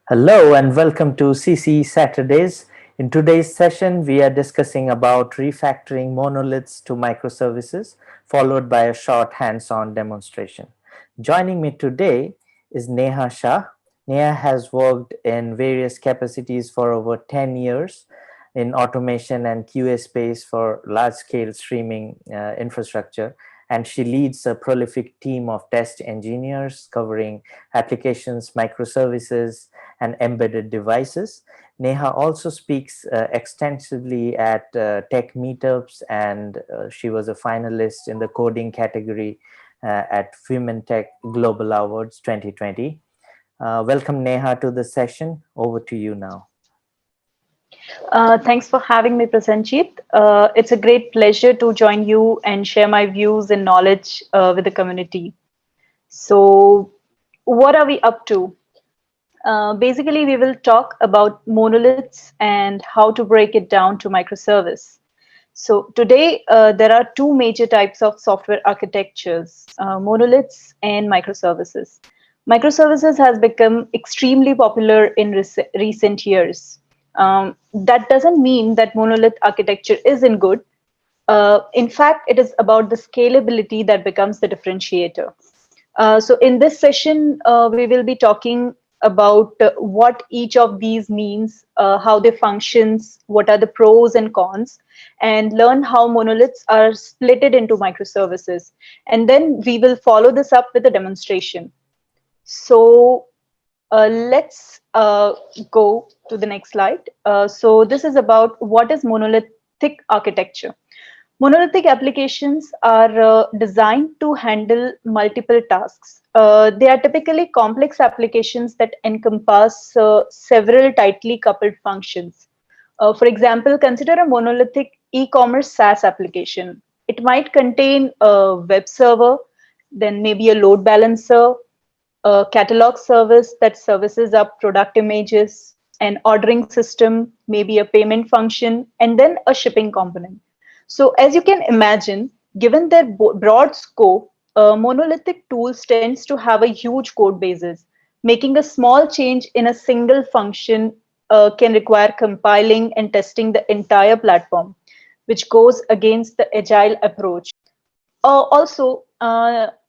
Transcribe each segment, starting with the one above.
Hello and welcome to CCE Saturdays. In today's session, we are discussing about refactoring monoliths to microservices, followed by a short hands-on demonstration. Joining me today is Neha Shah. Neha has worked in various capacities for over 10 years in automation and QA space for large-scale streaming infrastructure, and she leads a prolific team of test engineers covering applications, microservices, and embedded devices. Neha also speaks extensively at tech meetups, and she was a finalist in the coding category at Women Tech Global Awards 2020. Welcome, Neha, to the session. Over to you now. Thanks for having me, Prasanjit. It's a great pleasure to join you and share my views and knowledge with the community. So, what are we up to? Basically, we will talk about monoliths and how to break it down to microservice. So, today there are two major types of software architectures, monoliths and microservices. Microservices has become extremely popular in recent years. That doesn't mean that monolith architecture isn't good. In fact, it is about the scalability that becomes the differentiator. So in this session, we will be talking about what each of these means, how they functions, what are the pros and cons, and learn how monoliths are splitted into microservices. And then we will follow this up with a demonstration. So let's go to the next slide. So this is about what is monolithic architecture. Monolithic applications are designed to handle multiple tasks. They are typically complex applications that encompass several tightly coupled functions. For example, consider a monolithic e-commerce SaaS application. It might contain a web server, then maybe a load balancer, a catalog service that services up product images, an ordering system, maybe a payment function, and then a shipping component. So, as you can imagine, given their broad scope, monolithic tools tends to have a huge code bases. Making a small change in a single function can require compiling and testing the entire platform, which goes against the agile approach. Also,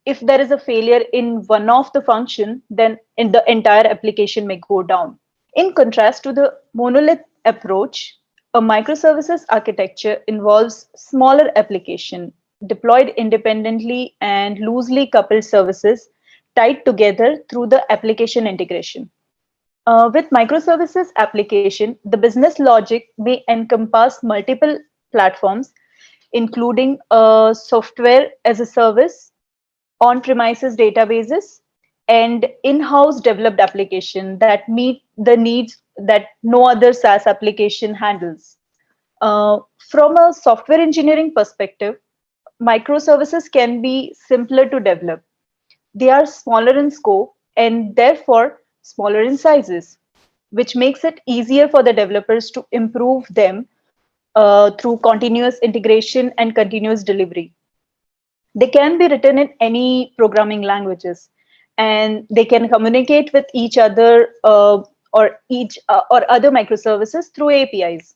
if there is a failure in one of the function, then in the entire application may go down. In contrast to the monolith approach, a microservices architecture involves smaller application deployed independently and loosely coupled services tied together through the application integration. With microservices application, the business logic may encompass multiple platforms, including software as a service, on-premises databases, and in-house developed application that meet the needs that no other SaaS application handles. From a software engineering perspective, microservices can be simpler to develop. They are smaller in scope and therefore smaller in sizes, which makes it easier for the developers to improve them through continuous integration and continuous delivery. They can be written in any programming languages, and they can communicate with each other or other microservices through APIs.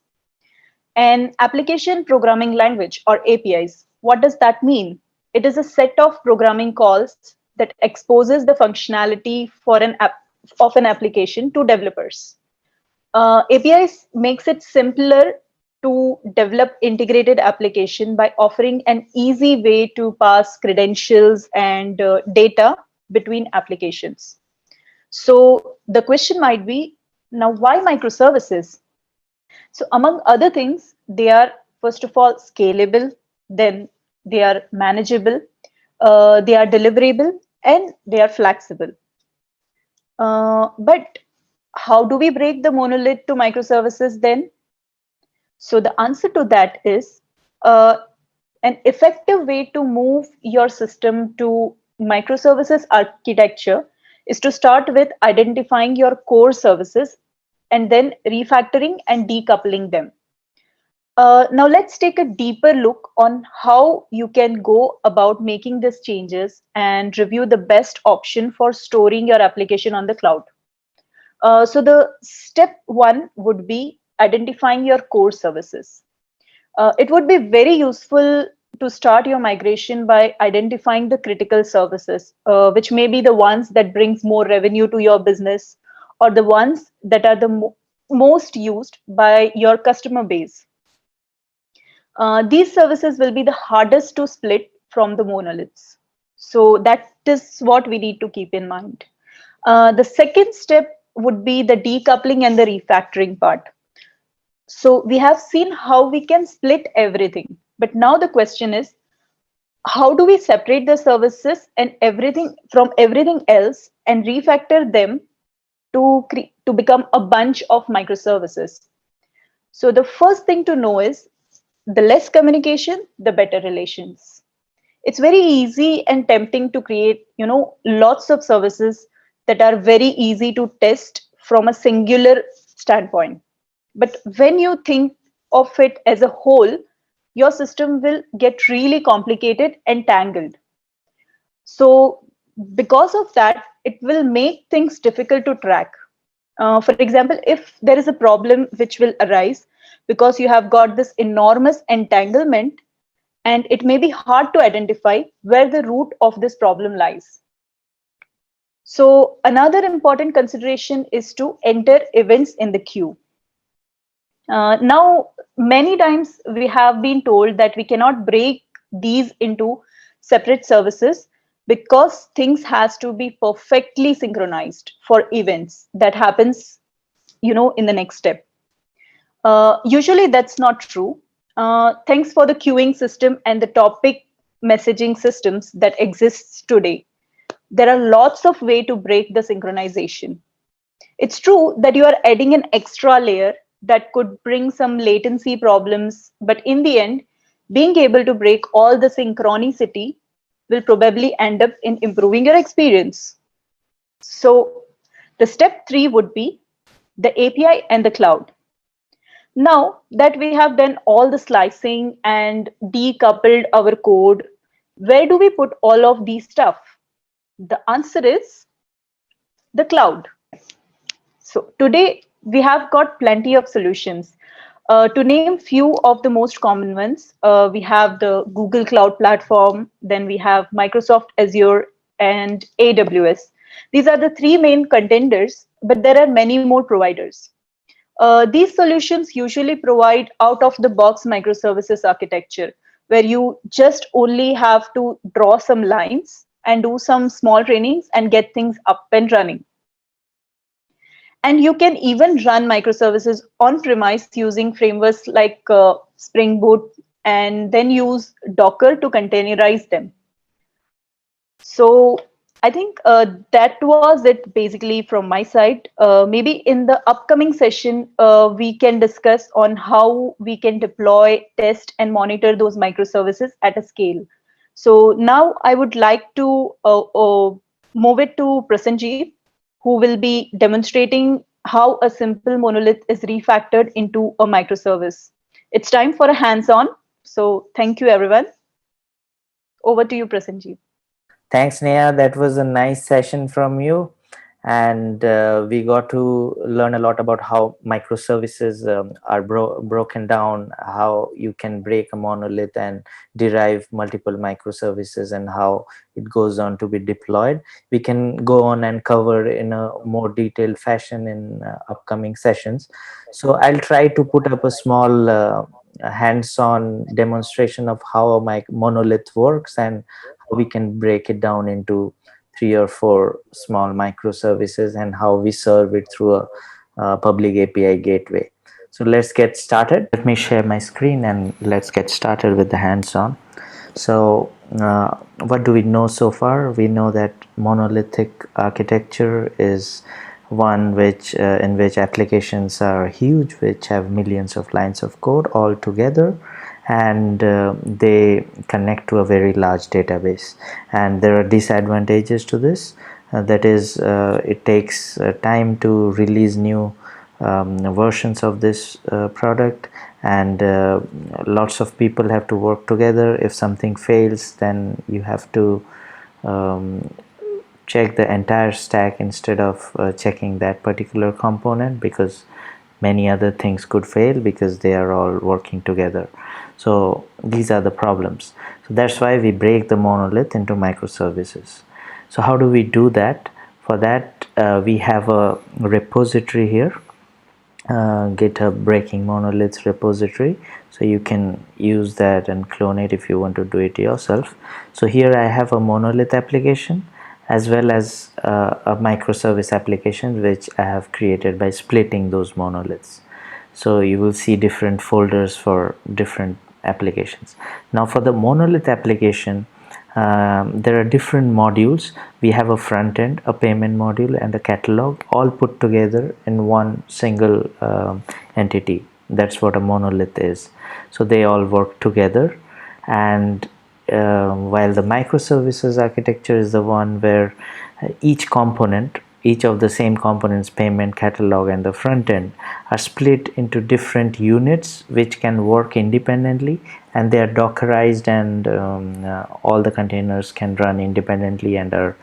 An application programming language or APIs. What does that mean? It is a set of programming calls that exposes the functionality for an app of an application to developers. APIs makes it simpler to develop integrated application by offering an easy way to pass credentials and data between applications. So the question might be, now why microservices? So among other things, they are first of all scalable, then they are manageable, they are deliverable, and they are flexible. But how do we break the monolith to microservices then? So the answer to that is uh, an effective way to move your system to microservices architecture is to start with identifying your core services and then refactoring and decoupling them. Now let's take a deeper look on how you can go about making these changes and review the best option for storing your application on the cloud. So the step one would be identifying your core services. It would be very useful to start your migration by identifying the critical services, which may be the ones that brings more revenue to your business, or the ones that are the most used by your customer base. These services will be the hardest to split from the monoliths. So that is what we need to keep in mind. The second step would be the decoupling and the refactoring part. So we have seen how we can split everything. But now the question is, how do we separate the services and everything from everything else and refactor them to become a bunch of microservices? So the first thing to know is the less communication, the better relations. It's very easy and tempting to create, lots of services that are very easy to test from a singular standpoint. But when you think of it as a whole, your system will get really complicated and tangled. So, because of that, it will make things difficult to track. For example, if there is a problem which will arise because you have got this enormous entanglement, and it may be hard to identify where the root of this problem lies. So, another important consideration is to enter events in the queue. Now, many times we have been told that we cannot break these into separate services because things has to be perfectly synchronized for events that happens, in the next step. Usually that's not true. Thanks for the queuing system and the topic messaging systems that exists today. There are lots of way to break the synchronization. It's true that you are adding an extra layer that could bring some latency problems, but in the end, being able to break all the synchronicity will probably end up in improving your experience. So the step three would be the API and the cloud. Now that we have done all the slicing and decoupled our code, where do we put all of these stuff? The answer is the cloud. So today we have got plenty of solutions. To name few of the most common ones, we have the Google Cloud Platform, then we have Microsoft Azure and AWS. These are the three main contenders, but there are many more providers. These solutions usually provide out of the box microservices architecture, where you just only have to draw some lines and do some small trainings and get things up and running. And you can even run microservices on premise using frameworks like Spring Boot, and then use Docker to containerize them. So I think that was it basically from my side. Maybe in the upcoming session, we can discuss on how we can deploy, test, and monitor those microservices at a scale. So now I would like to move it to Prasanjit, who will be demonstrating how a simple monolith is refactored into a microservice. It's time for a hands-on. So thank you, everyone. Over to you, Prasanjit. Thanks, Neha. That was a nice session from you. And we got to learn a lot about how microservices are broken down, how you can break a monolith and derive multiple microservices, and how it goes on to be deployed. We can go on and cover in a more detailed fashion in upcoming sessions. So I'll try to put up a small hands-on demonstration of how a monolith works and how we can break it down into 3 or 4 small microservices and how we serve it through a public API gateway. So let's get started. Let me share my screen and let's get started with the hands-on. So what do we know so far? We know that monolithic architecture is one which in which applications are huge, which have millions of lines of code all together, and they connect to a very large database. And there are disadvantages to this. That is, it takes time to release new versions of this product, and lots of people have to work together. If something fails, then you have to check the entire stack instead of checking that particular component, because many other things could fail because they are all working together. So these are the problems. So that's why we break the monolith into microservices. So how do we do that? For that, we have a repository here, GitHub breaking monoliths repository. So you can use that and clone it if you want to do it yourself. So here I have a monolith application as well as a microservice application, which I have created by splitting those monoliths. So you will see different folders for different applications. Now for the monolith application, there are different modules. We have a front end, a payment module, and a catalog, all put together in one single entity. That's what a monolith is. So they all work together. And while the microservices architecture is the one where each of the same components, payment, catalog, and the front end, are split into different units which can work independently, and they are dockerized, and all the containers can run independently and are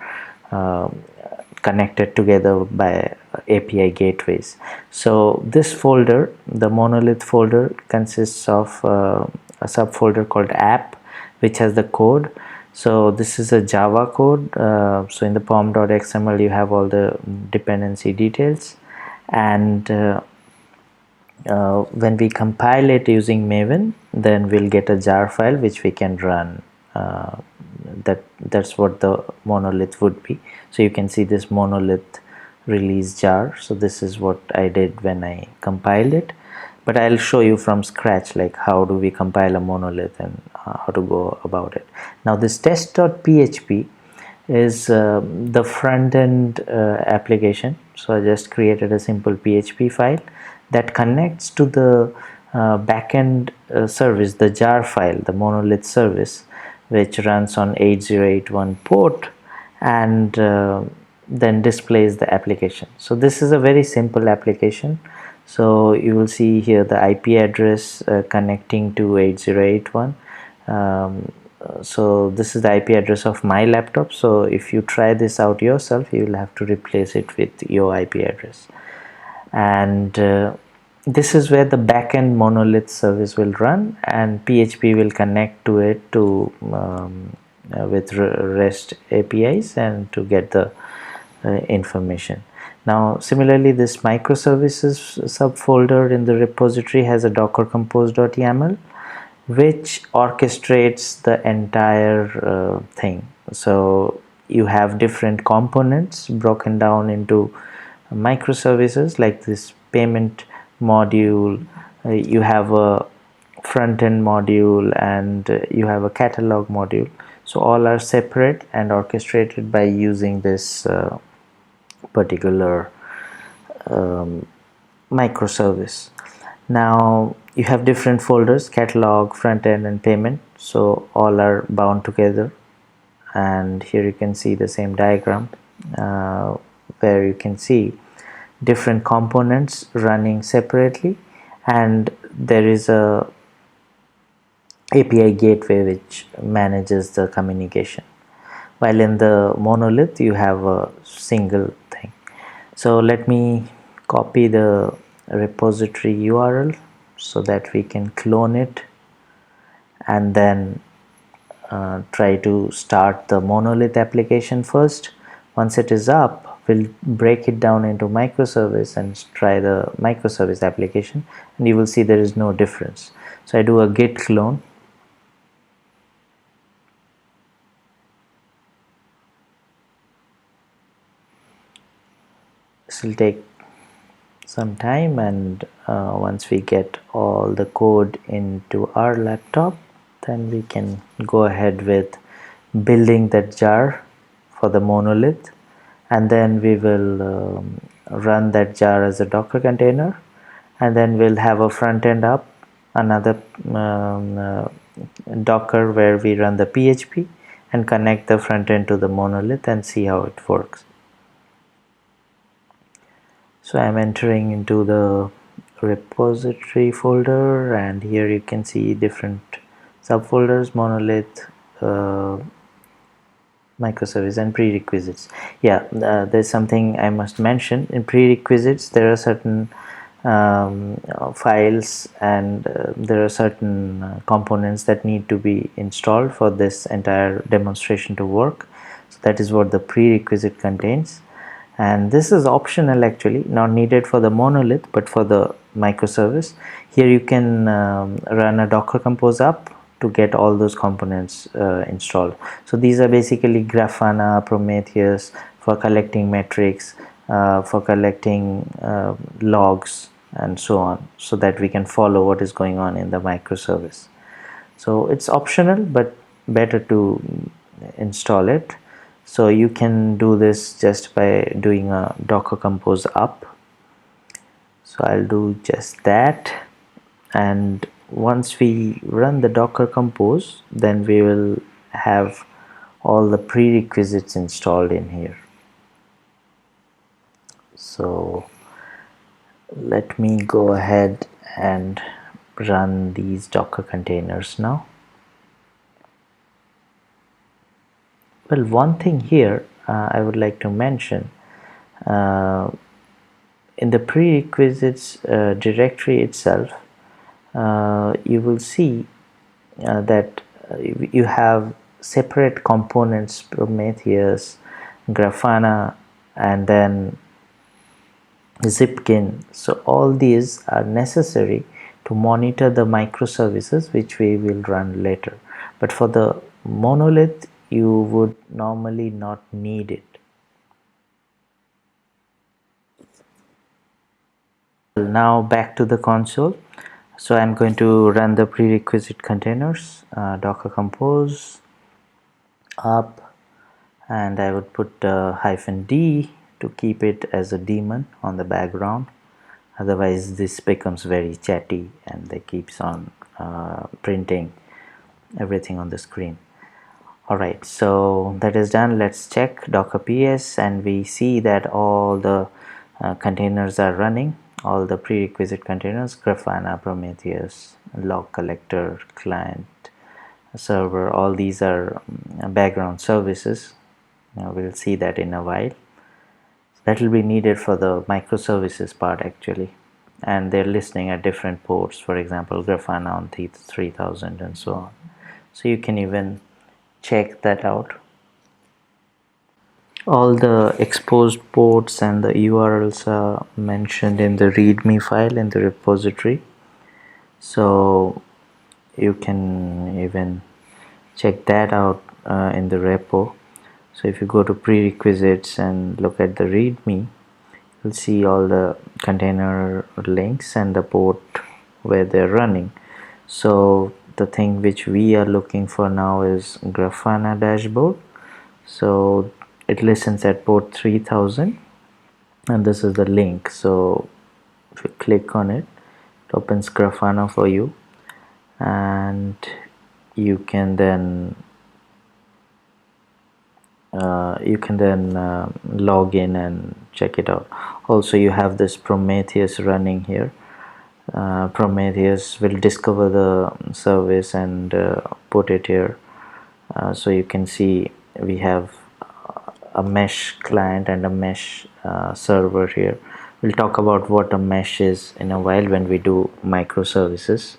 connected together by API gateways. So this folder, the monolith folder, consists of a subfolder called app, which has the code. So this is a Java code. So in the pom.xml you have all the dependency details, and when we compile it using Maven, then we'll get a jar file which we can run. That's what the monolith would be. So you can see this monolith release jar. So this is what I did when I compiled it, but I'll show you from scratch like how do we compile a monolith and how to go about it. Now this test.php is the front end application. So I just created a simple PHP file that connects to the backend service, the jar file, the monolith service, which runs on 8081 port, and then displays the application. So this is a very simple application. So you will see here the IP address connecting to 8081. So this is the IP address of my laptop. So if you try this out yourself, you will have to replace it with your IP address. And this is where the backend monolith service will run, and PHP will connect to it to with REST APIs and to get the information. Now similarly, this microservices subfolder in the repository has a docker compose.yaml which orchestrates the entire thing. So you have different components broken down into microservices, like this payment module, you have a front end module, and you have a catalog module. So all are separate and orchestrated by using this particular microservice. Now you have different folders: catalog, front end, and payment. So all are bound together, and here you can see the same diagram where you can see different components running separately, and there is a API gateway which manages the communication, while in the monolith you have a single thing. So let me copy the repository URL so that we can clone it, and then try to start the monolith application first. Once it is up, we'll break it down into microservice and try the microservice application, and you will see there is no difference. So I do a git clone. This will take some time, and once we get all the code into our laptop, then we can go ahead with building that jar for the monolith, and then we will run that jar as a Docker container, and then we'll have a front end up, another Docker where we run the PHP and connect the front end to the monolith and see how it works. So I'm entering into the repository folder, and here you can see different subfolders: monolith, microservice and prerequisites. Yeah, there's something I must mention. In prerequisites, there are certain files and there are certain components that need to be installed for this entire demonstration to work. So that is what the prerequisite contains, and this is optional, actually not needed for the monolith but for the microservice. Here you can run a Docker Compose up to get all those components installed. So these are basically Grafana, Prometheus for collecting metrics, for collecting logs and so on, so that we can follow what is going on in the microservice. So it's optional, but better to install it. So you can do this just by doing a Docker Compose up. So I'll do just that, and once we run the Docker Compose, then we will have all the prerequisites installed in here. So let me go ahead and run these Docker containers now. Well, one thing here I would like to mention, in the prerequisites directory itself, you will see that you have separate components: Prometheus, Grafana, and then Zipkin. So all these are necessary to monitor the microservices, which we will run later. But for the monolith, you would normally not need it. Now back to the console. So I'm going to run the prerequisite containers, Docker Compose up, and I would put -d to keep it as a daemon on the background. Otherwise this becomes very chatty and it keeps on printing everything on the screen. Alright, so that is done. Let's check Docker PS, and we see that all the containers are running, all the prerequisite containers: Grafana, Prometheus, log collector, client, server. All these are background services. Now we'll see that in a while. That will be needed for the microservices part, actually, and they're listening at different ports, for example Grafana on 3000 and so on. So you can even check that out. All the exposed ports and the URLs are mentioned in the readme file in the repository, so you can even check that out in the repo. So if you go to prerequisites and look at the readme, you'll see all the container links and the port where they're running. So the thing which we are looking for now is Graffana Dashboard. So it listens at port 3000, and this is the link. So if you click on it, it opens Grafana for you, and you can then log in and check it out. Also, you have this Prometheus running here. Prometheus will discover the service and put it here. So you can see we have a mesh client and a mesh server here. We'll talk about what a mesh is in a while when we do microservices.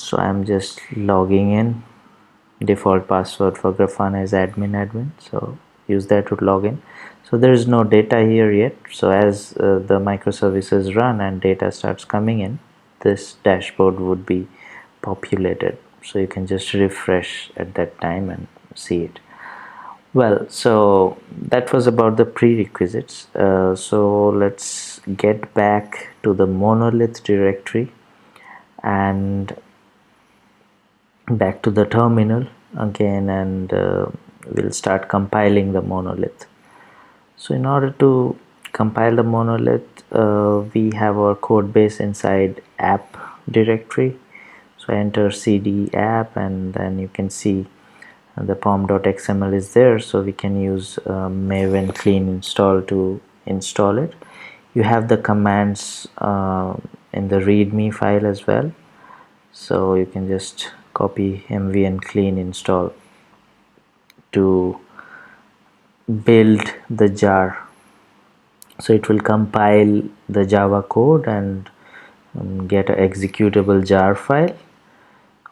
So I'm just logging in. Default password for Grafana is admin, so use that to log in. So there is no data here yet. So as the microservices run and data starts coming in, this dashboard would be populated. So you can just refresh at that time and see it. Well, so that was about the prerequisites. So let's get back to the monolith directory and back to the terminal again, and we'll start compiling the monolith. So in order to compile the monolith, we have our code base inside app directory. So enter cd app, and then you can see the pom.xml is there, so we can use maven clean install to install it. You have the commands in the readme file as well, so you can just copy mv and clean install to build the jar. So it will compile the Java code and get an executable jar file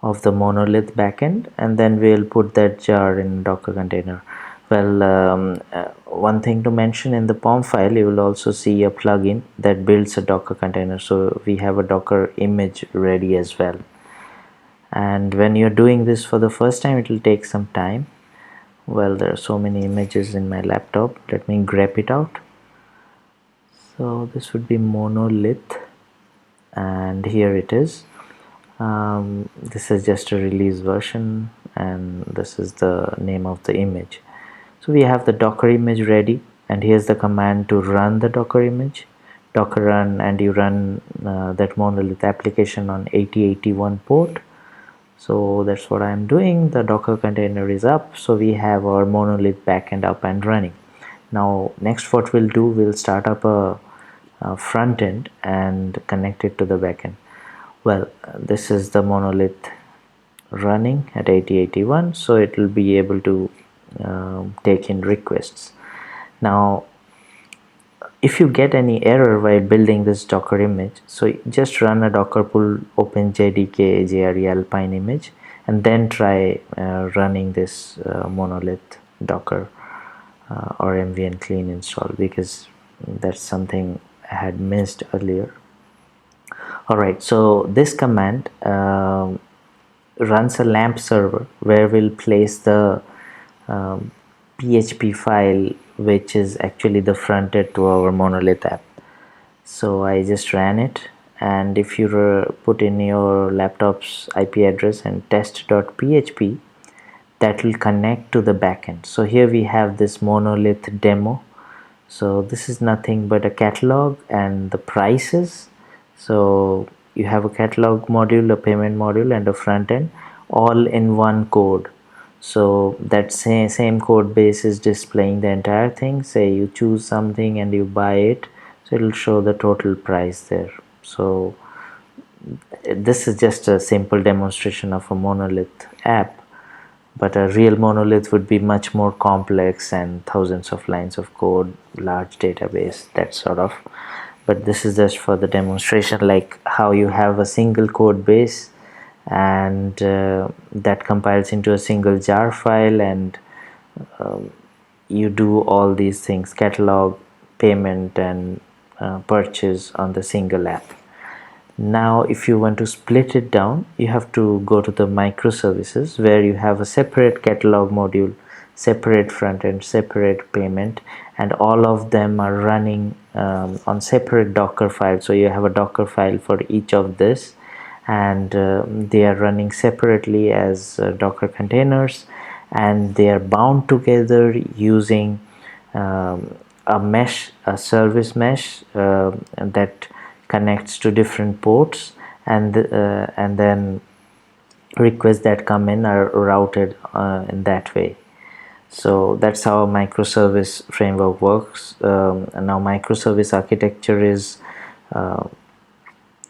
of the monolith backend, and then we'll put that jar in Docker container. Well, one thing to mention, in the POM file you will also see a plugin that builds a Docker container, so we have a Docker image ready as well. And when you're doing this for the first time, it will take some time. Well, there are so many images in my laptop, let me grep it out. So this would be monolith, and here it is. This is just a release version, and this is the name of the image. So we have the Docker image ready, and here's the command to run the Docker image. Docker run, and you run that monolith application on 8081 port. So that's what I'm doing. The Docker container is up, so we have our monolith backend up and running. Now next what we'll do, we'll start up a front end and connect it to the backend. Well, this is the monolith running at 8081, so it will be able to take in requests. Now if you get any error while building this Docker image, so just run a docker pull open jdk jre alpine image and then try running this monolith docker or mv and clean install, because that's something I had missed earlier. Alright, so this command runs a lamp server where we'll place the PHP file, which is actually the front end to our monolith app. So I just ran it, and if you put in your laptop's IP address and test.php, that will connect to the backend. So here we have this monolith demo. So this is nothing but a catalog and the prices. So you have a catalog module, a payment module, and a front end all in one code. So that same code base is displaying the entire thing. Say you choose something and you buy it, so it will show the total price there. So this is just a simple demonstration of a monolith app, but a real monolith would be much more complex and thousands of lines of code, large database, that sort of. But this is just for the demonstration, like how you have a single code base and that compiles into a single jar file, and you do all these things, catalog, payment, and purchase on the single app. Now if you want to split it down, you have to go to the microservices, where you have a separate catalog module, separate front end, separate payment, and all of them are running on separate Docker files. So you have a Docker file for each of this, and they are running separately as Docker containers, and they are bound together using a mesh, a service mesh that connects to different ports, and then requests that come in are routed in that way. So that's how a microservice framework works. And now microservice architecture is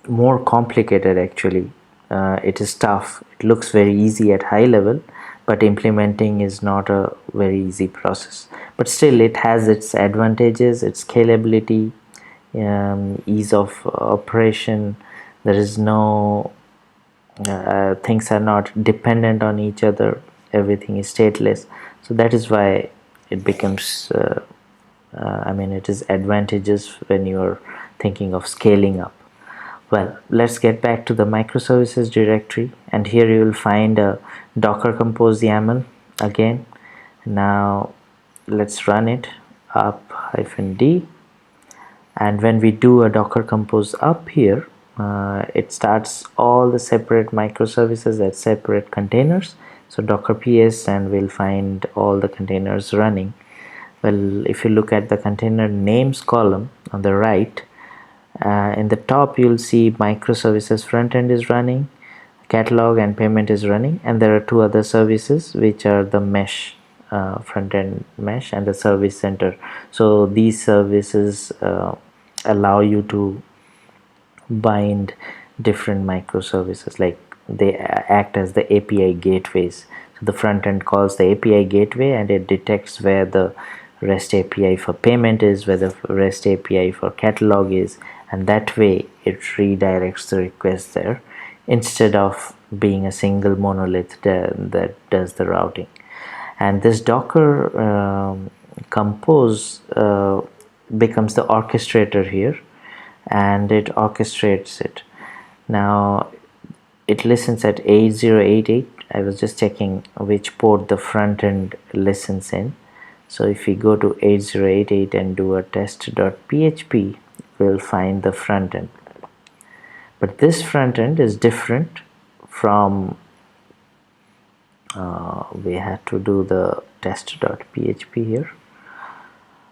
more complicated actually. It is tough. It looks very easy at high level, but implementing is not a very easy process. But still it has its advantages, its scalability, ease of operation. There is no things are not dependent on each other, everything is stateless. So that is why it becomes it is advantageous when you are thinking of scaling up. Well, let's get back to the microservices directory, and here you will find a docker compose YAML again. Now let's run it, up -d, and when we do a docker compose up here, it starts all the separate microservices as separate containers. So docker ps, and we'll find all the containers running. Well, if you look at the container names column on the right, in the top you'll see microservices front end is running, catalog and payment is running, and there are two other services which are the mesh, front end mesh, and the service center. So these services allow you to bind different microservices, like they act as the API gateways. So the front end calls the API gateway, and it detects where the REST API for payment is, where the REST API for catalog is, and that way it redirects the request there instead of being a single monolith that does the routing. And this Docker compose becomes the orchestrator here, and it orchestrates it. Now it listens at 8088. I was just checking which port the front end listens in. So if we go to 8088 and do a test.php, we'll find the front end. But this front end is different from we had to do the test.php here.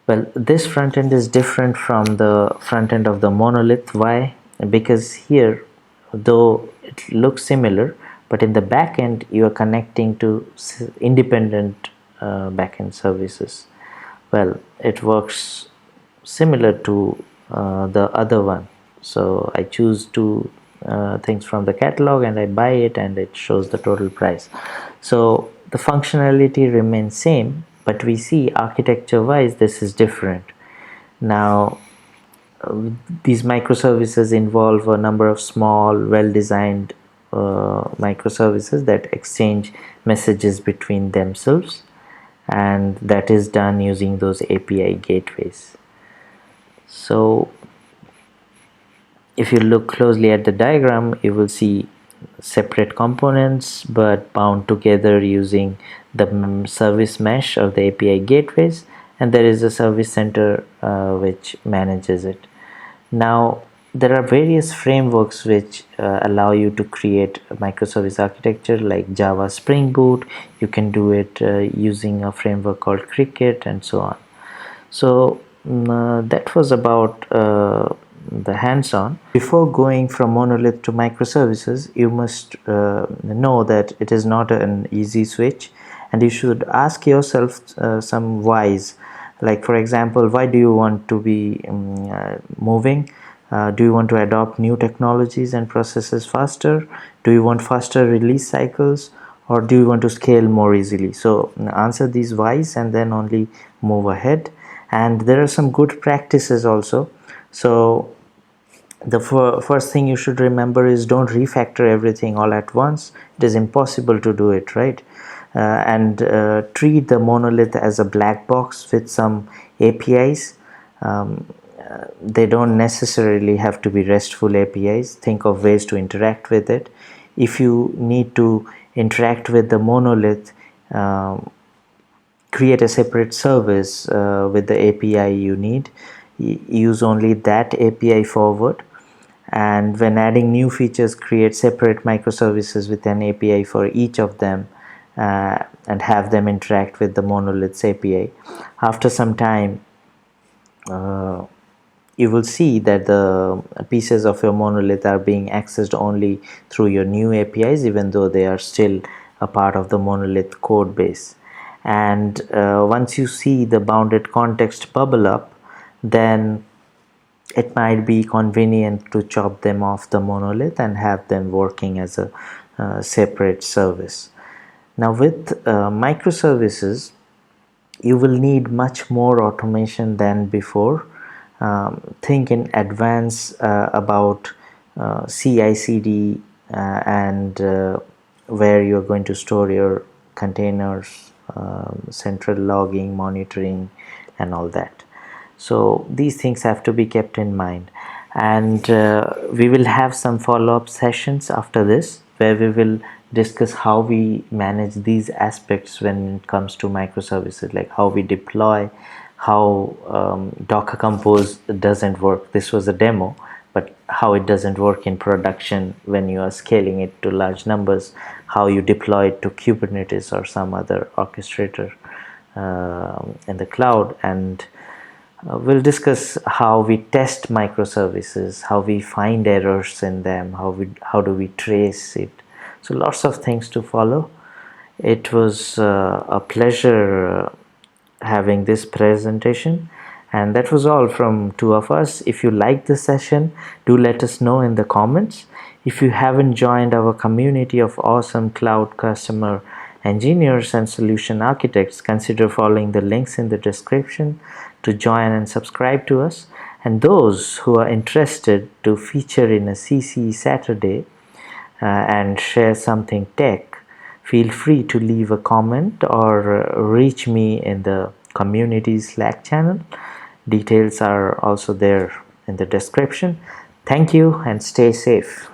Well, this front end is different from the front end of the monolith. Why? Because here, though it looks similar, but in the back end you are connecting to independent backend services. Well, it works similar to the other one. So I choose two things from the catalog and I buy it, and it shows the total price. So the functionality remains same, but we see architecture wise this is different. Now these microservices involve a number of small, well designed microservices that exchange messages between themselves, and that is done using those API gateways. So if you look closely at the diagram, you will see separate components but bound together using the service mesh of the API gateways, and there is a service center which manages it. Now there are various frameworks which allow you to create a microservice architecture, like Java Spring Boot. You can do it using a framework called Cricket, and so on. So that was about the hands-on. Before going from monolith to microservices, you must know that it is not an easy switch, and you should ask yourself some whys. Like, for example, why do you want to be moving? Do you want to adopt new technologies and processes faster? Do you want faster release cycles? Or do you want to scale more easily? So answer these whys and then only move ahead. And there are some good practices also. So the first thing you should remember is don't refactor everything all at once. It is impossible to do it, right? And treat the monolith as a black box with some APIs. They don't necessarily have to be RESTful APIs. Think of ways to interact with it. If you need to interact with the monolith, create a separate service with the API you need. Use only that API forward, and when adding new features, create separate microservices with an API for each of them, and have them interact with the monolith's API. After some time, you will see that the pieces of your monolith are being accessed only through your new APIs, even though they are still a part of the monolith code base. And once you see the bounded context bubble up, then it might be convenient to chop them off the monolith and have them working as a separate service. Now with microservices, you will need much more automation than before. Think in advance about CI/CD and where you're going to store your containers, central logging, monitoring, and all that. So these things have to be kept in mind, and we will have some follow-up sessions after this where we will discuss how we manage these aspects when it comes to microservices, like how we deploy, how Docker Compose doesn't work. This was a demo, but how it doesn't work in production when you are scaling it to large numbers, how you deploy it to Kubernetes or some other orchestrator in the cloud, and we'll discuss how we test microservices, how we find errors in them, how do we trace it. So lots of things to follow. It was a pleasure having this presentation, And that was all from two of us. If you liked the session, do let us know in the comments. If you haven't joined our community of awesome cloud customer engineers and solution architects, consider following the links in the description to join and subscribe to us. And those who are interested to feature in a CCE Saturday and share something tech, feel free to leave a comment or reach me in the community Slack channel. Details are also there in the description. Thank you and stay safe.